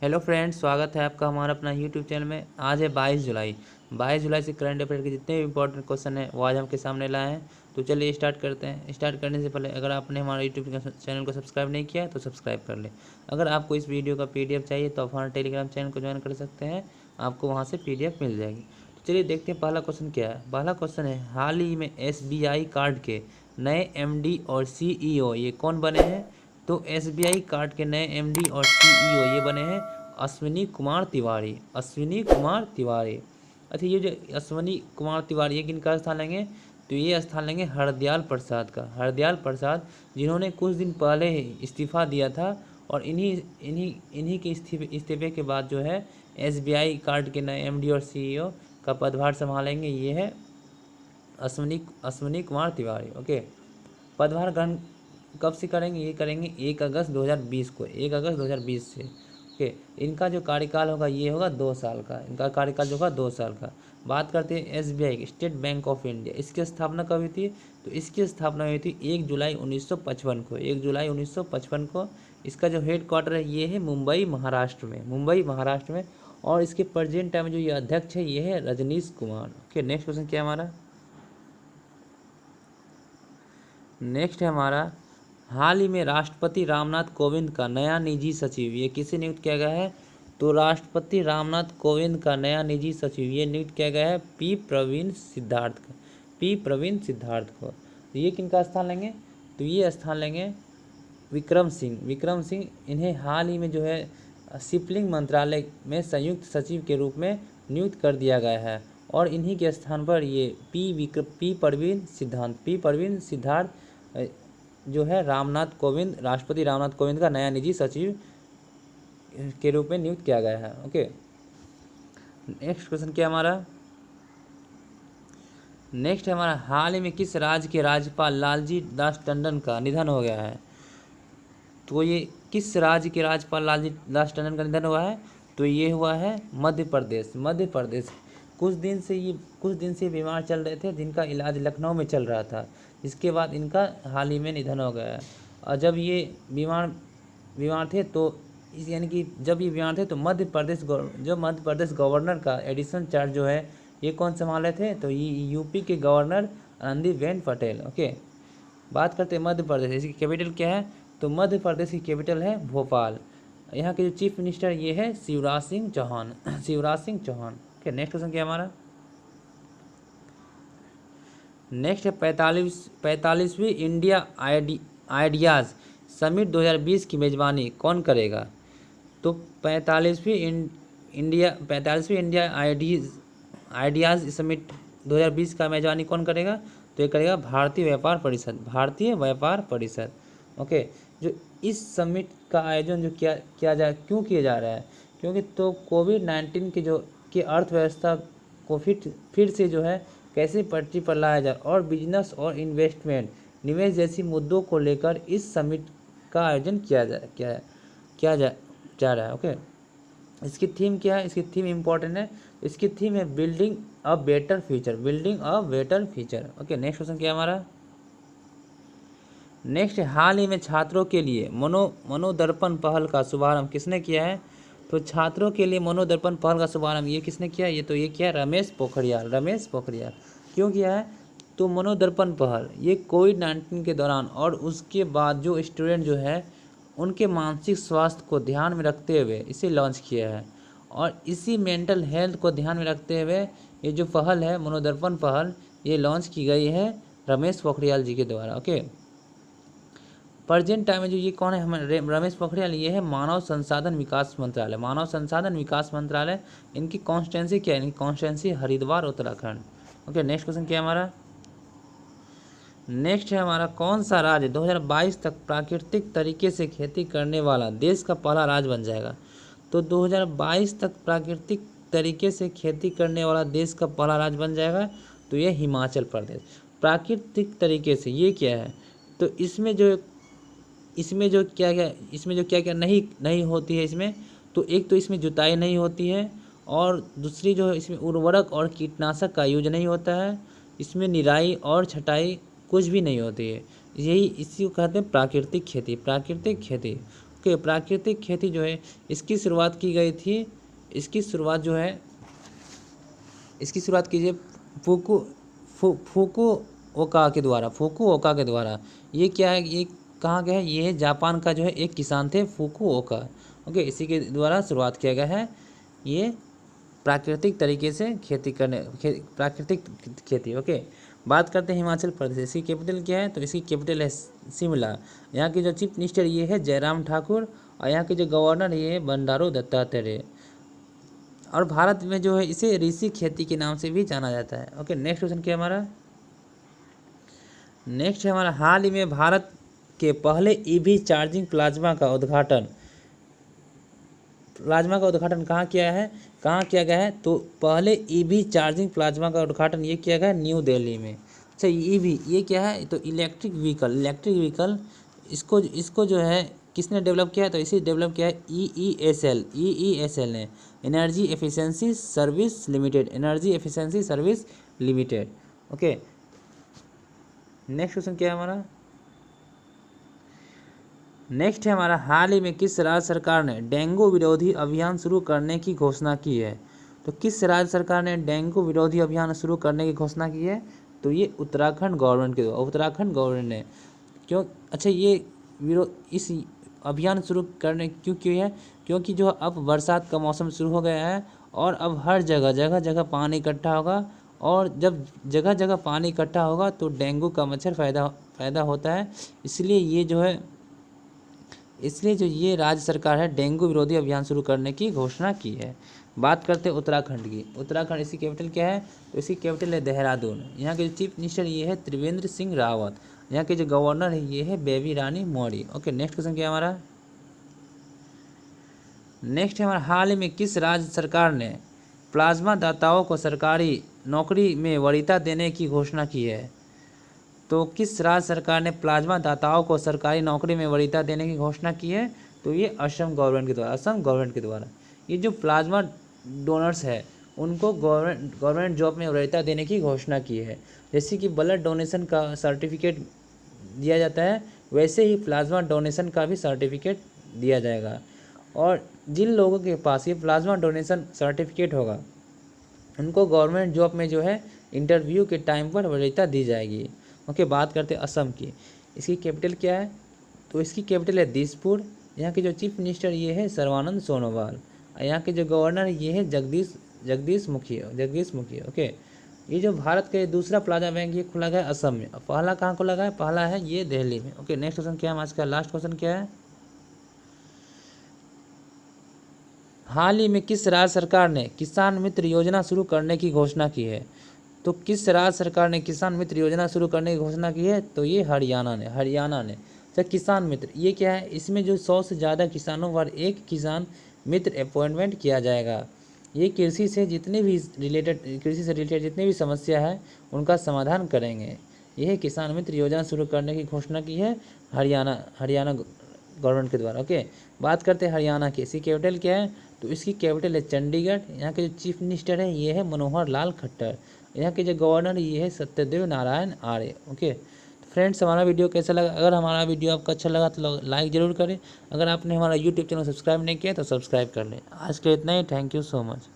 Hello friends, स्वागत है आपका हमारा अपना यूट्यूब चैनल में। आज है 22 जुलाई से करंट अफेयर के जितने भी इंपॉर्टेंट क्वेश्चन हैं वो आज हम के सामने लाए हैं। तो चलिए स्टार्ट करते हैं। स्टार्ट करने से पहले अगर आपने हमारा यूट्यूब चैनल को सब्सक्राइब नहीं किया है तो सब्सक्राइब कर ले। अगर आपको इस वीडियो का पीडीएफ चाहिए तो आप हमारे टेलीग्राम चैनल को ज्वाइन कर सकते हैं, आपको वहाँ से पीडीएफ मिल जाएगी। तो चलिए देखते हैं पहला क्वेश्चन क्या है। पहला क्वेश्चन है, हाल ही में एसबीआई कार्ड के नए एमडी और सीईओ ये कौन बने हैं? तो एसबीआई कार्ड के नए एमडी और सीईओ ये बने हैं अश्विनी कुमार तिवारी। अश्विनी कुमार तिवारी। अच्छा, ये जो अश्विनी कुमार तिवारी ये किनका स्थान लेंगे? तो ये स्थान लेंगे हरदयाल प्रसाद का। हरदयाल प्रसाद जिन्होंने कुछ दिन पहले ही इस्तीफ़ा दिया था और इन्हीं के इस्तीफे के बाद जो है एसबीआई कार्ड के नए एमडी और सीईओ का पदभार संभालेंगे। ये है अश्विनी कुमार तिवारी। ओके, पदभार ग्रहण कब से करेंगे? ये करेंगे 1 अगस्त 2020 को। 1 अगस्त 2020 से। ओके, इनका जो कार्यकाल होगा ये होगा 2 साल का। इनका कार्यकाल जो होगा 2 साल का। बात करते हैं एसबीआई की, स्टेट बैंक ऑफ इंडिया। इसकी स्थापना कब हुई थी? तो इसकी स्थापना हुई थी 1 जुलाई 1955 को। 1 जुलाई 1955 को। इसका जो हेड क्वार्टर है ये है मुंबई महाराष्ट्र में। मुंबई महाराष्ट्र में। और इसके प्रेजेंट टाइम जो ये अध्यक्ष है ये है Rajnish Kumar. Okay, next question क्या है हमारा? नेक्स्ट है हमारा, हाल ही में राष्ट्रपति रामनाथ कोविंद का नया निजी सचिव ये किसे नियुक्त किया गया है? तो राष्ट्रपति रामनाथ कोविंद का नया निजी सचिव ये नियुक्त किया गया है पी प्रवीण सिद्धार्थ का। पी प्रवीण सिद्धार्थ को। तो ये किनका स्थान लेंगे? तो ये स्थान लेंगे विक्रम सिंह। विक्रम सिंह, इन्हें हाल ही में जो है शिपलिंग मंत्रालय में संयुक्त सचिव के रूप में नियुक्त कर दिया गया है। और इन्हीं के स्थान पर ये पी प्रवीण सिद्धार्थ जो है राष्ट्रपति रामनाथ कोविंद का नया निजी सचिव के रूप में नियुक्त किया गया है। ओके, नेक्स्ट क्वेश्चन क्या हमारा? नेक्स्ट है हमारा, हाल ही में किस राज्य के राज्यपाल लालजी दास टंडन का निधन हो गया है? तो ये किस राज्य के राज्यपाल लालजी दास टंडन का निधन हुआ है? तो ये हुआ है मध्य प्रदेश। मध्य प्रदेश। कुछ दिन से बीमार चल रहे थे, जिनका इलाज लखनऊ में चल रहा था। इसके बाद इनका हाल ही में निधन हो गया है। और जब ये बीमार थे तो मध्य प्रदेश गवर्नर का एडिशनल चार्ज जो है ये कौन संभाले थे? तो ये यूपी के गवर्नर आनंदीबेन पटेल। ओके, बात करते हैं मध्य प्रदेश। इसकी कैपिटल क्या है? तो मध्य प्रदेश की कैपिटल है भोपाल। यहाँ के जो चीफ मिनिस्टर ये है Shivraj Singh Chouhan. Shivraj Singh Chouhan. Okay, next question क्या हमारा? नेक्स्ट है 45वीं इंडिया आइडियाज़ समिट 2020 की मेज़बानी कौन करेगा? तो 45वीं इंडिया आइडियाज़ समिट 2020 का मेज़बानी कौन करेगा? तो ये करेगा भारतीय व्यापार परिषद। भारतीय व्यापार परिषद। ओके, जो इस समिट का आयोजन जो क्यों किया जा रहा है? क्योंकि तो कोविड-19 की अर्थव्यवस्था को फिर से जो है कैसे पटरी पर लाया जाए और बिजनेस और इन्वेस्टमेंट, निवेश जैसी मुद्दों को लेकर इस समिट का आयोजन किया जा रहा है। ओके, इसकी थीम क्या है? इसकी थीम इम्पोर्टेंट है। इसकी थीम है building a better future. Building a better future. Okay, next question क्या है हमारा? नेक्स्ट, हाल ही में छात्रों के लिए मनोदर्पण पहल का शुभारंभ किसने किया है? तो छात्रों के लिए मनोदर्पण पहल का शुभारंभ ये किसने किया? ये किया रमेश पोखरियाल। क्यों किया है? तो मनोदर्पण पहल ये कोविड-19 के दौरान और उसके बाद जो स्टूडेंट जो है उनके मानसिक स्वास्थ्य को ध्यान में रखते हुए इसे लॉन्च किया है। और इसी मेंटल हेल्थ को ध्यान में रखते हुए ये जो पहल है मनोदर्पण पहल ये लॉन्च की गई है रमेश पोखरियाल जी के द्वारा। ओके, प्रेजेंट टाइम में जो ये कौन है हमारे रमेश पोखरियाल, ये है मानव संसाधन विकास मंत्रालय। मानव संसाधन विकास मंत्रालय। इनकी कॉन्स्टिट्यूंसी क्या है? इनकी constituency Haridwar, Uttarakhand. Okay, next question क्या है हमारा? नेक्स्ट है हमारा, कौन सा राज्य 2022 तक प्राकृतिक तरीके से खेती करने वाला देश का पहला राज्य बन जाएगा? तो 2022 तक प्राकृतिक तरीके से खेती करने वाला देश का पहला राज्य बन जाएगा तो ये हिमाचल प्रदेश। प्राकृतिक तरीके से ये क्या है? तो इसमें जो क्या क्या नहीं होती है इसमें, तो एक तो इसमें जुताई नहीं होती है और दूसरी जो है इसमें उर्वरक और कीटनाशक का यूज नहीं होता है। इसमें निराई और छटाई कुछ भी नहीं होती है। इसी को कहते हैं प्राकृतिक खेती। ओके, प्राकृतिक खेती जो है इसकी शुरुआत की गई थी, इसकी शुरुआत जो है इसकी शुरुआत कीजिए फुकुओका के द्वारा, फुकुओका के द्वारा। ये क्या है, ये कहाँ गया है, ये जापान का जो है एक किसान थे फुकुओका। ओके, इसी के द्वारा शुरुआत किया गया है ये प्राकृतिक तरीके से खेती करने, प्राकृतिक खेती। ओके, बात करते हैं हिमाचल प्रदेश, इसकी कैपिटल क्या है, तो इसकी कैपिटल है शिमला। यहाँ के जो चीफ मिनिस्टर ये है जयराम ठाकुर, और यहाँ के जो गवर्नर ये है बंडारू दत्तात्रेय। और भारत में जो है इसे ऋषि खेती के नाम से भी जाना जाता है। ओके, नेक्स्ट क्वेश्चन क्या है हमारा, नेक्स्ट है हमारा, हाल ही में भारत के पहले ईवी चार्जिंग प्लाज्मा का उद्घाटन कहाँ किया गया है, तो पहले ईवी चार्जिंग प्लाज्मा का उद्घाटन ये किया गया है न्यू दिल्ली में। अच्छा, ईवी ये क्या है, तो इलेक्ट्रिक व्हीकल, इसको जो है किसने डेवलप किया है, तो इसे डेवलप किया है EESL ने, energy efficiency service limited. Okay, next question क्या है हमारा, नेक्स्ट है हमारा, हाल ही में किस राज्य सरकार ने डेंगू विरोधी अभियान शुरू करने की घोषणा की है, तो किस राज्य सरकार ने डेंगू विरोधी अभियान शुरू करने की घोषणा की है, तो ये उत्तराखंड गवर्नमेंट ने। क्यों, अच्छा, ये इस अभियान शुरू करने क्यों की है, क्योंकि जो अब बरसात का मौसम शुरू हो गया है और अब हर जगह पानी इकट्ठा होगा, और जब जगह जगह पानी इकट्ठा होगा तो डेंगू का मच्छर पैदा होता है। इसलिए जो ये राज्य सरकार है डेंगू विरोधी अभियान शुरू करने की घोषणा की है। बात करते हैं उत्तराखंड की, उत्तराखंड इसकी कैपिटल क्या है, तो इसकी कैपिटल है देहरादून। यहाँ के चीफ मिनिस्टर ये है त्रिवेंद्र सिंह रावत, यहाँ के जो गवर्नर है ये है Baby Rani Maurya. Okay, next question क्या है हमारा, नेक्स्ट है हमारा, हाल ही में किस राज्य सरकार ने प्लाज्मा दाताओं को सरकारी नौकरी में वरीयता देने की घोषणा की है, तो किस राज्य सरकार ने प्लाज्मा दाताओं को सरकारी नौकरी में वरीयता देने की घोषणा की है, तो ये असम गवर्नमेंट के द्वारा। ये जो प्लाज्मा डोनर्स है उनको गवर्नमेंट जॉब में वरीयता देने की घोषणा की है। जैसे कि ब्लड डोनेशन का सर्टिफिकेट दिया जाता है, वैसे ही प्लाज्मा डोनेशन का भी सर्टिफिकेट दिया जाएगा। और जिन लोगों के पास ये प्लाज्मा डोनेशन सर्टिफिकेट होगा उनको गवर्नमेंट जॉब में जो है इंटरव्यू के टाइम पर वरीयता दी जाएगी। ओके, बात करते हैं असम की, इसकी कैपिटल क्या है, तो इसकी कैपिटल है दिसपुर। यहाँ के जो चीफ मिनिस्टर ये है सर्बानंद सोनोवाल, यहाँ के जो गवर्नर ये है जगदीश मुखी। ओके, ये जो भारत का दूसरा प्लाजा बैंक ये खुला गया असम में, पहला कहाँ खुला गया, पहला है ये दिल्ली में। ओके, नेक्स्ट क्वेश्चन क्या है आज का, लास्ट क्वेश्चन क्या है, हाल ही में किस राज्य सरकार ने किसान मित्र योजना शुरू करने की घोषणा की है, तो किस राज्य सरकार ने किसान मित्र योजना शुरू करने की घोषणा की है, तो ये हरियाणा ने। तो किसान मित्र ये क्या है, इसमें जो 100 से ज़्यादा किसानों पर एक किसान मित्र अपॉइंटमेंट किया जाएगा। ये कृषि से रिलेटेड जितने भी समस्या है उनका समाधान करेंगे। यह किसान मित्र योजना शुरू करने की घोषणा की है हरियाणा गवर्नमेंट के द्वारा। ओके, बात करते हैं हरियाणा की, इसकी कैपिटल क्या है, तो इसकी कैपिटल है चंडीगढ़। यहाँ के जो चीफ मिनिस्टर है ये है मनोहर लाल खट्टर। यहाँ के जो गवर्नर ये है सत्यदेव नारायण आर्य। ओके, तो फ्रेंड्स, हमारा वीडियो कैसा लगा, अगर हमारा वीडियो आपको अच्छा लगा तो लाइक ज़रूर करें। अगर आपने हमारा यूट्यूब चैनल सब्सक्राइब नहीं किया तो सब्सक्राइब कर लें। आज के इतना ही, थैंक यू सो मच।